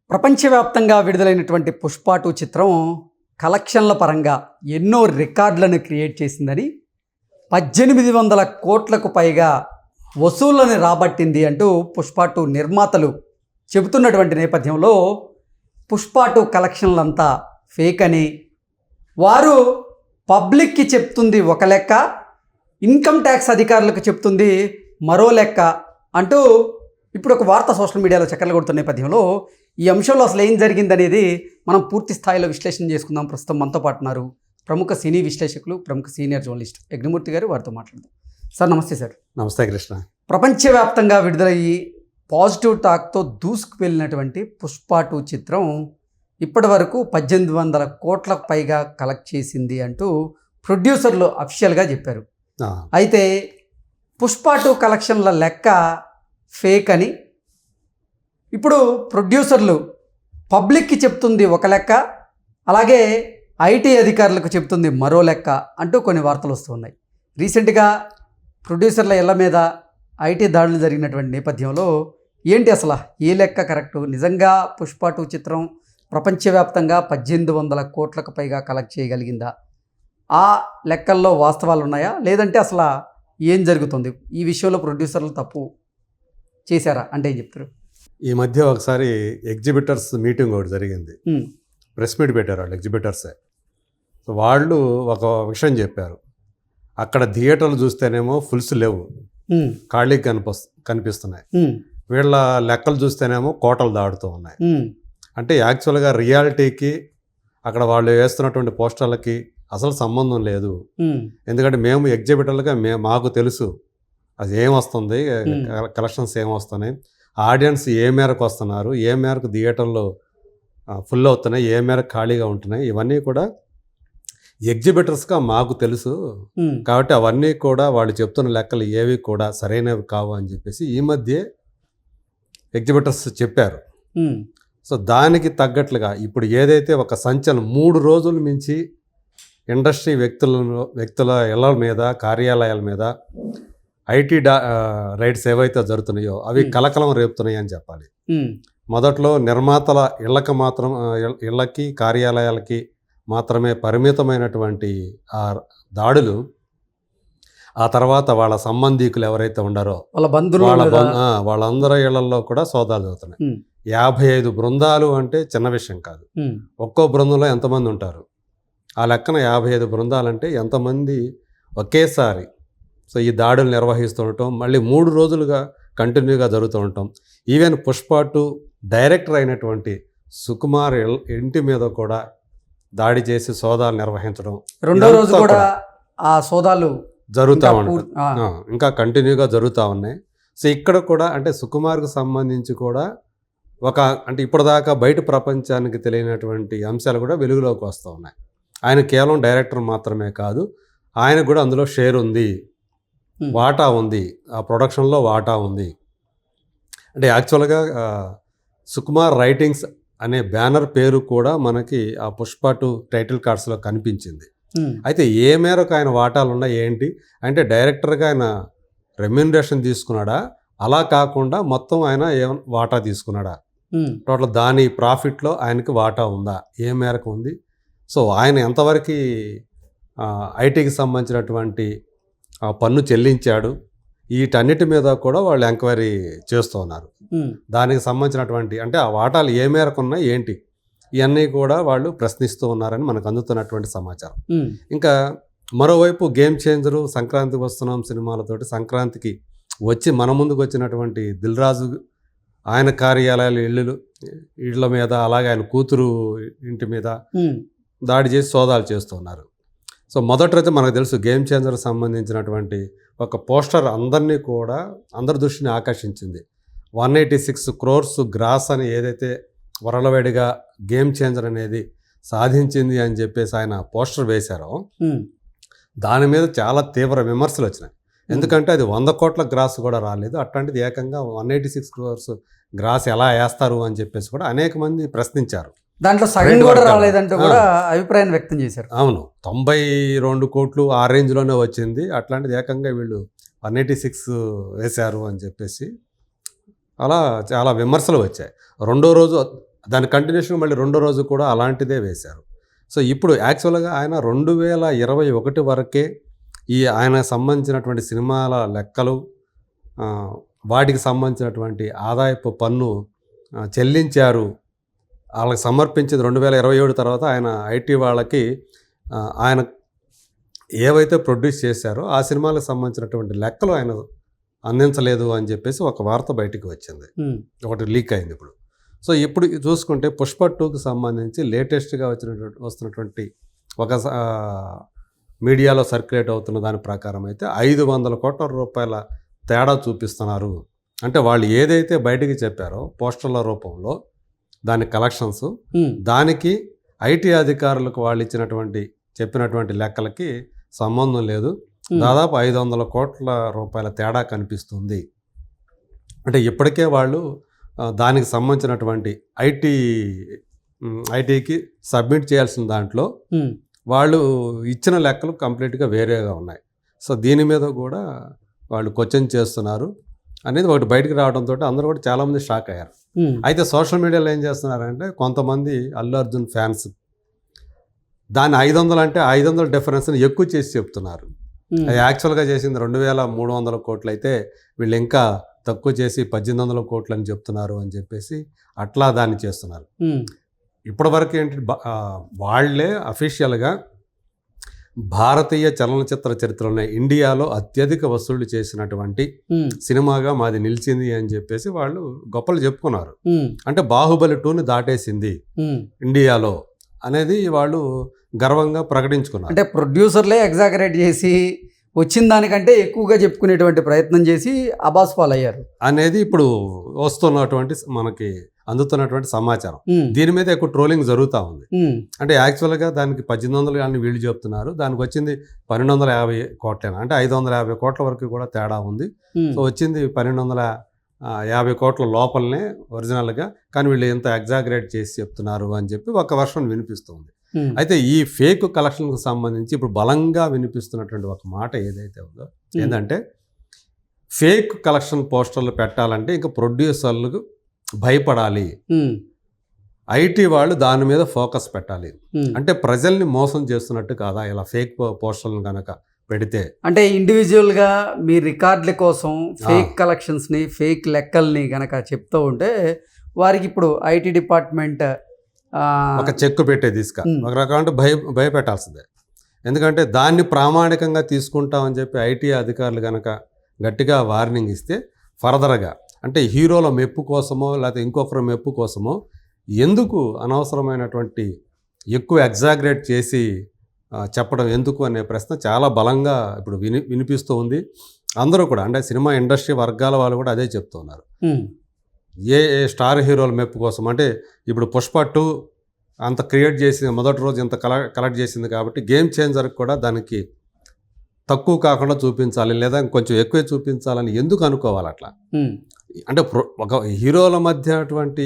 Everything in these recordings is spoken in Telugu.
ప్రపంచవ్యాప్తంగా విడుదలైనటువంటి పుష్ప 2 చిత్రం కలెక్షన్ల పరంగా ఎన్నో రికార్డులను క్రియేట్ చేసిందని 1800 కోట్లకు పైగా వసూళ్లను రాబట్టింది అంటూ పుష్ప 2 నిర్మాతలు చెబుతున్నటువంటి నేపథ్యంలో పుష్ప 2 కలెక్షన్లంతా ఫేక్ అని వారు పబ్లిక్కి చెప్తుంది ఒక లెక్క, ఇన్కమ్ ట్యాక్స్ అధికారులకు చెప్తుంది మరో లెక్క అంటూ ఇప్పుడు ఒక వార్త సోషల్ మీడియాలో చక్కర్లు కొడుతున్న నేపథ్యంలో ఈ అంశంలో అసలు ఏం జరిగిందనేది మనం పూర్తి స్థాయిలో విశ్లేషణ చేసుకుందాం. ప్రస్తుతం మనతో పాటు ఉన్నారు ప్రముఖ సినీ విశ్లేషకులు, ప్రముఖ సీనియర్ జర్నలిస్ట్ యజ్ఞమూర్తి గారు. వారితో మాట్లాడదాం. సార్ నమస్తే. సార్ నమస్తే కృష్ణ. ప్రపంచవ్యాప్తంగా విడుదలయ్యి పాజిటివ్ టాక్తో దూసుకు వెళ్ళినటువంటి పుష్ప 2 చిత్రం ఇప్పటి వరకు 1800 కోట్లకు పైగా కలెక్ట్ చేసింది అంటూ ప్రొడ్యూసర్లు అఫీషియల్గా చెప్పారు. అయితే పుష్ప 2 కలెక్షన్ల లెక్క ఫేక్ అని ఇప్పుడు ప్రొడ్యూసర్లు పబ్లిక్కి చెప్తుంది ఒక లెక్క, అలాగే ఐటీ అధికారులకు చెప్తుంది మరో లెక్క అంటూ కొన్ని వార్తలు వస్తున్నాయి. రీసెంట్గా ప్రొడ్యూసర్ల ఇళ్ల మీద ఐటీ దాడులు జరిగినటువంటి నేపథ్యంలో ఏంటి అసలు ఏ లెక్క కరెక్టు? నిజంగా పుష్ప 2 చిత్రం ప్రపంచవ్యాప్తంగా 1800 కోట్లకు పైగా కలెక్ట్ చేయగలిగిందా? ఆ లెక్కల్లో వాస్తవాలు ఉన్నాయా, లేదంటే అసలు ఏం జరుగుతుంది? ఈ విషయంలో ప్రొడ్యూసర్లు తప్పు చేశారా అంటే ఏం చెప్తారు? ఈ మధ్య ఒకసారి ఎగ్జిబిటర్స్ మీటింగ్ ఒకటి జరిగింది. ప్రెస్ మీట్ పెట్టారు వాళ్ళు ఎగ్జిబిటర్సే. సో వాళ్ళు ఒక విషయం చెప్పారు. అక్కడ థియేటర్లు చూస్తేనేమో ఫుల్స్ లేవు, ఖాళీ కనిపిస్తున్నాయి. వీళ్ళ లెక్కలు చూస్తేనేమో కోటలు దాడుతూ ఉన్నాయి. అంటే యాక్చువల్గా రియాలిటీకి అక్కడ వాళ్ళు వేస్తున్నటువంటి పోస్టర్లకి అసలు సంబంధం లేదు. ఎందుకంటే మేము ఎగ్జిబిటర్లుగా మాకు తెలుసు అది ఏమొస్తుంది, కలెక్షన్స్ ఏమొస్తున్నాయి, ఆడియన్స్ ఏ మేరకు వస్తున్నారు, ఏ మేరకు థియేటర్లో ఫుల్ అవుతున్నాయి, ఏ మేరకు ఖాళీగా ఉంటున్నాయి, ఇవన్నీ కూడా ఎగ్జిబిటర్స్గా మాకు తెలుసు. కాబట్టి అవన్నీ కూడా వాళ్ళు చెప్తున్న లెక్కలు ఏవి కూడా సరైనవి కావు అని చెప్పేసి ఈ మధ్య ఎగ్జిబిటర్స్ చెప్పారు. సో దానికి తగ్గట్లుగా ఇప్పుడు ఏదైతే ఒక సంచలనం 3 రోజుల మించి ఇండస్ట్రీ వ్యక్తుల ఇళ్ల మీద, కార్యాలయాల మీద ఐటీ రైడ్స్ ఏవైతే జరుగుతున్నాయో అవి కలకలం రేపుతున్నాయి అని చెప్పాలి. మొదట్లో నిర్మాతల ఇళ్ళకి కార్యాలయాలకి మాత్రమే పరిమితమైనటువంటి ఆ దాడులు ఆ తర్వాత వాళ్ళ సంబంధీకులు ఎవరైతే ఉండారో వాళ్ళందరి ఇళ్లలో కూడా సోదాలు జరుగుతున్నాయి. 55 బృందాలు అంటే చిన్న విషయం కాదు. ఒక్కో బృందంలో ఎంతమంది ఉంటారు ఆ లెక్కన 55 బృందాలు అంటే ఎంతమంది ఒకేసారి సో ఈ దాడులు నిర్వహిస్తూ ఉండటం, మళ్ళీ 3 రోజులుగా కంటిన్యూగా జరుగుతూ ఉండటం. ఈవెన్ పుష్ప 2 డైరెక్టర్ అయినటువంటి సుకుమార్ ఇంటి మీద కూడా దాడి చేసి సోదాలు నిర్వహించడం, 2వ రోజు కూడా ఆ సోదాలు జరుగుతూ ఉన్నాయి, ఇంకా కంటిన్యూగా జరుగుతూ ఉన్నాయి. సో ఇక్కడ కూడా అంటే సుకుమార్కు సంబంధించి కూడా అంటే ఇప్పటిదాకా బయట ప్రపంచానికి తెలియనటువంటి అంశాలు కూడా వెలుగులోకి వస్తూ ఉన్నాయి. ఆయన కేవలం డైరెక్టర్ మాత్రమే కాదు, ఆయన కూడా అందులో షేర్ ఉంది, వాటా ఉంది, ఆ ప్రొడక్షన్లో వాటా ఉంది. అంటే యాక్చువల్గా సుకుమార్ రైటింగ్స్ అనే బ్యానర్ పేరు కూడా మనకి ఆ పుష్ప 2 టైటిల్ కార్డ్స్లో కనిపించింది. అయితే ఏ మేరకు ఆయన వాటాలు ఉన్నాయి ఏంటి అంటే డైరెక్టర్గా ఆయన రెమ్యూనరేషన్ తీసుకున్నాడా, అలా కాకుండా మొత్తం ఆయన వాటా తీసుకున్నాడా, టోటల్ దాని ప్రాఫిట్లో ఆయనకి వాటా ఉందా, ఏ మేరకు ఉంది, సో ఆయన ఎంతవరకు ఐటీకి సంబంధించినటువంటి పన్ను చెల్లించాడు, వీటన్నిటి మీద కూడా వాళ్ళు ఎంక్వైరీ చేస్తూ ఉన్నారు. దానికి సంబంధించినటువంటి అంటే ఆ వాటాలు ఏ మేరకు ఉన్నాయి ఏంటి ఇవన్నీ కూడా వాళ్ళు ప్రశ్నిస్తూ ఉన్నారని మనకు అందుతున్నటువంటి సమాచారం. ఇంకా మరోవైపు గేమ్ చేంజరు, సంక్రాంతికి వస్తున్నాం సినిమాలతోటి సంక్రాంతికి వచ్చి మన ముందుకు వచ్చినటువంటి దిల్ రాజు ఆయన కార్యాలయాలు ఇళ్ళ మీద, అలాగే ఆయన కూతురు ఇంటి మీద దాడి చేసి సోదాలు చేస్తున్నారు. సో మొదటైతే మనకు తెలుసు గేమ్ చేంజర్ సంబంధించినటువంటి ఒక పోస్టర్ అందరి దృష్టిని ఆకర్షించింది. 186 crores గ్రాస్ అని ఏదైతే వరలవేడిగా గేమ్ చేంజర్ అనేది సాధించింది అని చెప్పేసి ఆయన పోస్టర్ వేశారో దాని మీద చాలా తీవ్ర విమర్శలు వచ్చినాయి. ఎందుకంటే అది 100 కోట్ల గ్రాస్ కూడా రాలేదు, అట్లాంటిది ఏకంగా 186 crores గ్రాస్ ఎలా వేస్తారు అని చెప్పేసి కూడా అనేక మంది ప్రశ్నించారు. దాంట్లో సగం కూడా రాలేదంటూ కూడా అభిప్రాయం వ్యక్తం చేశారు. అవును, 92 కోట్లు ఆ రేంజ్లోనే వచ్చింది, అట్లాంటిది ఏకంగా వీళ్ళు 186 వేశారు అని చెప్పేసి అలా చాలా విమర్శలు వచ్చాయి. రెండో రోజు దాని కంటిన్యూషన్ మళ్ళీ రెండో రోజు కూడా అలాంటిదే వేశారు. సో ఇప్పుడు యాక్చువల్గా ఆయన 2021 వరకే ఈ ఆయనకు సంబంధించినటువంటి సినిమాల లెక్కలు, వాటికి సంబంధించినటువంటి ఆదాయపు పన్ను చెల్లించారు. వాళ్ళకి సమర్పించింది 2027 తర్వాత ఆయన ఐటీ వాళ్ళకి ఆయన ఏవైతే ప్రొడ్యూస్ చేశారో ఆ సినిమాలకు సంబంధించినటువంటి లెక్కలు ఆయన అందించలేదు అని చెప్పేసి ఒక వార్త బయటికి వచ్చింది, ఒకటి లీక్ అయింది ఇప్పుడు. సో ఇప్పుడు చూసుకుంటే పుష్ప 2కి సంబంధించి లేటెస్ట్గా వస్తున్నటువంటి ఒక మీడియాలో సర్క్యులేట్ అవుతున్న దాని ప్రకారం అయితే 500 కోట్ల రూపాయల తేడా చూపిస్తున్నారు. అంటే వాళ్ళు ఏదైతే బయటికి చెప్పారో పోస్టర్ల రూపంలో దాని కలెక్షన్స్, దానికి ఐటీ అధికారులకు వాళ్ళు చెప్పినటువంటి లెక్కలకి సంబంధం లేదు. దాదాపు 500 కోట్ల రూపాయల తేడా కనిపిస్తుంది. అంటే ఇప్పటికే వాళ్ళు దానికి సంబంధించినటువంటి ఐటీకి సబ్మిట్ చేయాల్సిన దాంట్లో వాళ్ళు ఇచ్చిన లెక్కలు కంప్లీట్గా వేరేగా ఉన్నాయి. సో దీని మీద కూడా వాళ్ళు క్వశ్చన్ చేస్తున్నారు అనేది ఒకటి బయటకు రావడంతో అందరూ కూడా చాలామంది షాక్ అయ్యారు. అయితే సోషల్ మీడియాలో ఏం చేస్తున్నారంటే కొంతమంది అల్లు అర్జున్ ఫ్యాన్స్ దాన్ని 500 అంటే 500 డిఫరెన్స్ని ఎక్కువ చేసి చెప్తున్నారు. అది యాక్చువల్గా చేసింది 2300 కోట్లు అయితే వీళ్ళు ఇంకా తక్కువ చేసి 1800 కోట్లు అని చెప్తున్నారు అని చెప్పేసి అట్లా దాన్ని చేస్తున్నారు. ఇప్పటి వరకు ఏంటి, వాళ్లే అఫీషియల్గా భారతీయ చలనచిత్ర చరిత్రలోనే ఇండియాలో అత్యధిక వసూళ్లు చేసినటువంటి సినిమాగా మాది నిలిచింది అని చెప్పేసి వాళ్ళు గొప్పలు చెప్పుకున్నారు. అంటే బాహుబలి 2ని దాటేసింది ఇండియాలో అనేది వాళ్ళు గర్వంగా ప్రకటించుకున్నారు. అంటే ప్రొడ్యూసర్లే ఎగ్జాగరేట్ చేసి వచ్చిన దానికంటే ఎక్కువగా చెప్పుకునేటువంటి ప్రయత్నం చేసి అబాస్ పాలయ్యారు అనేది ఇప్పుడు వస్తున్నటువంటి మనకి అందుతున్నటువంటి సమాచారం. దీని మీద ఎక్కువ ట్రోలింగ్ జరుగుతూ ఉంది. అంటే యాక్చువల్గా దానికి 1800 అని వీళ్ళు చెప్తున్నారు, దానికి వచ్చింది 1250 కోట్లేనా, అంటే 550 కోట్ల వరకు కూడా తేడా ఉంది. సో వచ్చింది 1250 కోట్ల లోపలనే ఒరిజినల్గా, కానీ వీళ్ళు ఎంత ఎగ్జాగరేట్ చేసి చెప్తున్నారు అని చెప్పి ఒక వర్షన్ వినిపిస్తుంది. అయితే ఈ ఫేక్ కలెక్షన్కు సంబంధించి ఇప్పుడు బలంగా వినిపిస్తున్నటువంటి ఒక మాట ఏదైతే ఉందో ఏంటంటే, ఫేక్ కలెక్షన్ పోస్టర్లు పెట్టాలంటే ఇంకా ప్రొడ్యూసర్లకు భయపడాలి, ఐటీ వాళ్ళు దాని మీద ఫోకస్ పెట్టాలి. అంటే ప్రజల్ని మోసం చేస్తున్నట్టు కాదా ఇలా ఫేక్ పోస్టర్లను కనుక పెడితే? అంటే ఇండివిజువల్గా మీ రికార్డుల కోసం ఫేక్ కలెక్షన్స్ని, ఫేక్ లెక్కల్ని కనుక చెప్తూ ఉంటే వారికి ఇప్పుడు ఐటీ డిపార్ట్మెంట్ ఒక చెక్కు పెట్టే ఒక రకం భయపెట్టాల్సిందే. ఎందుకంటే దాన్ని ప్రామాణికంగా తీసుకుంటామని చెప్పి ఐటీ అధికారులు కనుక గట్టిగా వార్నింగ్ ఇస్తే ఫర్దర్గా అంటే హీరోల మెప్పు కోసమో లేకపోతే ఇంకొకరి మెప్పు కోసమో ఎందుకు అనవసరమైనటువంటి ఎక్కువ ఎగ్జాగరేట్ చేసి చెప్పడం ఎందుకు అనే ప్రశ్న చాలా బలంగా ఇప్పుడు వినిపిస్తూ ఉంది. అందరూ కూడా అంటే సినిమా ఇండస్ట్రీ వర్గాల వాళ్ళు కూడా అదే చెప్తూ ఉన్నారు. ఏ స్టార్ హీరోల మెప్పు కోసం అంటే ఇప్పుడు పుష్ప 2 అంత క్రియేట్ చేసింది, మొదటి రోజు ఇంత కలెక్ట్ చేసింది కాబట్టి గేమ్ చేంజర్కి కూడా దానికి తక్కువ కాకుండా చూపించాలి లేదా కొంచెం ఎక్కువే చూపించాలని ఎందుకు అనుకోవాలి అట్లా? అంటే ఒక హీరోల మధ్య అటువంటి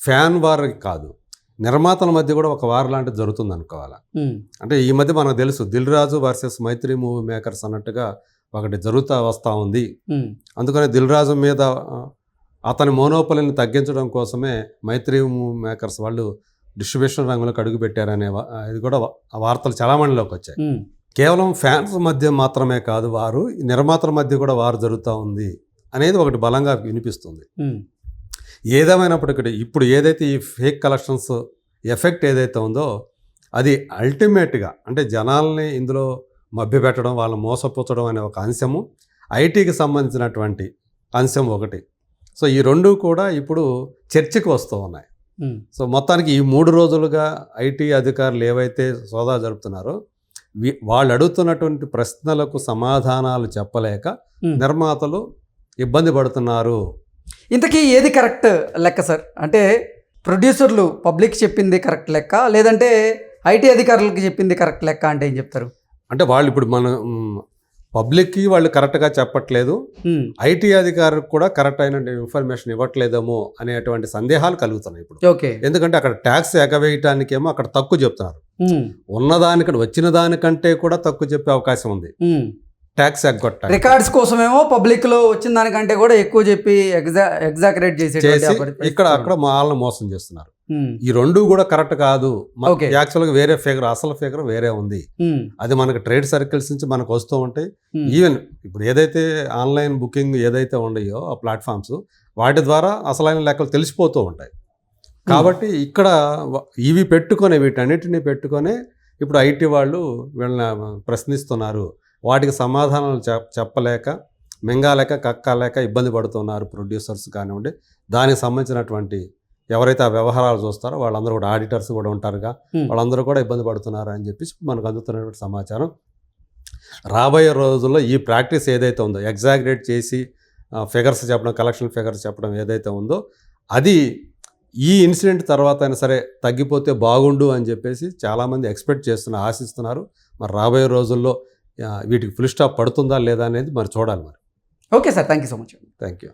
ఫ్యాన్ వార్ కాదు, నిర్మాతల మధ్య కూడా ఒక వార్ లాంటిది జరుగుతుంది అనుకోవాలా. అంటే ఈ మధ్య మనకు తెలుసు దిల్ రాజు వర్సెస్ మైత్రి మూవీ మేకర్స్ అన్నట్టుగా ఒకటి జరుగుతూ వస్తూ ఉంది. అందుకని దిల్ రాజు మీద అతని మోనోపలిని తగ్గించడం కోసమే మైత్రి మేకర్స్ వాళ్ళు డిస్ట్రిబ్యూషన్ రంగంలోకి అడుగు పెట్టారనే ఇది కూడా వార్తలు చాలా మందిలోకి వచ్చాయి. కేవలం ఫ్యాన్స్ మధ్య మాత్రమే కాదు, వారు నిర్మాతల మధ్య కూడా వారు జరుగుతూ ఉంది అనేది ఒకటి బలంగా వినిపిస్తుంది. ఏదేమైనప్పటికీ ఇప్పుడు ఏదైతే ఈ ఫేక్ కలెక్షన్స్ ఎఫెక్ట్ ఏదైతే ఉందో అది అల్టిమేట్గా అంటే జనాల్ని ఇందులో మభ్యపెట్టడం, వాళ్ళని మోసపుచ్చడం అనే ఒక అంశము, ఐటీకి సంబంధించినటువంటి అంశం ఒకటి. సో ఈ రెండు కూడా ఇప్పుడు చర్చకు వస్తూ ఉన్నాయి. సో మొత్తానికి ఈ 3 రోజులుగా ఐటీ అధికారులు ఏవైతే సోదా జరుపుతున్నారో వాళ్ళు అడుగుతున్నటువంటి ప్రశ్నలకు సమాధానాలు చెప్పలేక నిర్మాతలు ఇబ్బంది పడుతున్నారు. ఇంతకీ ఏది కరెక్ట్ లెక్క సార్? అంటే ప్రొడ్యూసర్లు పబ్లిక్ చెప్పింది కరెక్ట్ లెక్క, లేదంటే ఐటీ అధికారులకు చెప్పింది కరెక్ట్ లెక్క అంటే ఏం చెప్తారు? అంటే వాళ్ళు ఇప్పుడు మన పబ్లిక్కి వాళ్ళు కరెక్ట్గా చెప్పట్లేదు, ఐటీ అధికారులకు కూడా కరెక్ట్ అయిన ఇన్ఫర్మేషన్ ఇవ్వట్లేదేమో అనేటువంటి సందేహాలు కలుగుతున్నాయి ఇప్పుడు. ఓకే, ఎందుకంటే అక్కడ ట్యాక్స్ ఎగవేయటానికేమో అక్కడ తక్కువ చెప్తున్నారు, ఉన్నదానికంటే వచ్చిన దానికంటే కూడా తక్కువ చెప్పే అవకాశం ఉంది. ట్యాక్స్ ఎగ్గొట్టాలి రికార్డ్స్ కోసమేమో పబ్లిక్ లో వచ్చిన దానికంటే కూడా ఎక్కువ చెప్పి ఎగ్జాకరేట్ చేసి చేసే ఇక్కడ అక్కడ వాళ్ళని మోసం చేస్తున్నారు. ఈ రెండు కూడా కరెక్ట్ కాదు. Okay. యాక్చువల్గా వేరే ఫిగర్, అసలు ఫిగర్ వేరే ఉంది. అది మనకి ట్రేడ్ సర్కిల్స్ నుంచి మనకు వస్తూ ఉంటాయి. ఈవెన్ ఇప్పుడు ఏదైతే ఆన్లైన్ బుకింగ్ ఏదైతే ఉన్నాయో ఆ ప్లాట్ఫామ్స్, వాటి ద్వారా అసలైన లెక్కలు తెలిసిపోతూ ఉంటాయి. కాబట్టి ఇక్కడ ఇవి పెట్టుకొని, వీటన్నిటిని పెట్టుకొని ఇప్పుడు ఐటీ వాళ్ళు వీళ్ళని ప్రశ్నిస్తున్నారు. వాటికి సమాధానాలు చెప్పలేక, మింగాలేక, కక్కాలేక ఇబ్బంది పడుతున్నారు ప్రొడ్యూసర్స్ కానివ్వండి. దానికి సంబంధించినటువంటి ఎవరైతే ఆ వ్యవహారాలు చూస్తారో వాళ్ళందరూ కూడా, ఆడిటర్స్ కూడా ఉంటారుగా, వాళ్ళందరూ కూడా ఇబ్బంది పడుతున్నారు అని చెప్పేసి మనకు అందుతున్నటువంటి సమాచారం. రాబోయే రోజుల్లో ఈ ప్రాక్టీస్ ఏదైతే ఉందో, ఎగ్జాగరేట్ చేసి ఫిగర్స్ చెప్పడం, కలెక్షన్ ఫిగర్స్ చెప్పడం ఏదైతే ఉందో, అది ఈ ఇన్సిడెంట్ తర్వాత అయినా సరే తగ్గిపోతే బాగుండు అని చెప్పేసి చాలామంది ఎక్స్పెక్ట్ చేస్తున్నారు, ఆశిస్తున్నారు. మరి రాబోయే రోజుల్లో వీటికి ఫుల్ స్టాప్ పడుతుందా లేదా అనేది మరి చూడాలి. మరి okay sir, thank you so much. Thank you.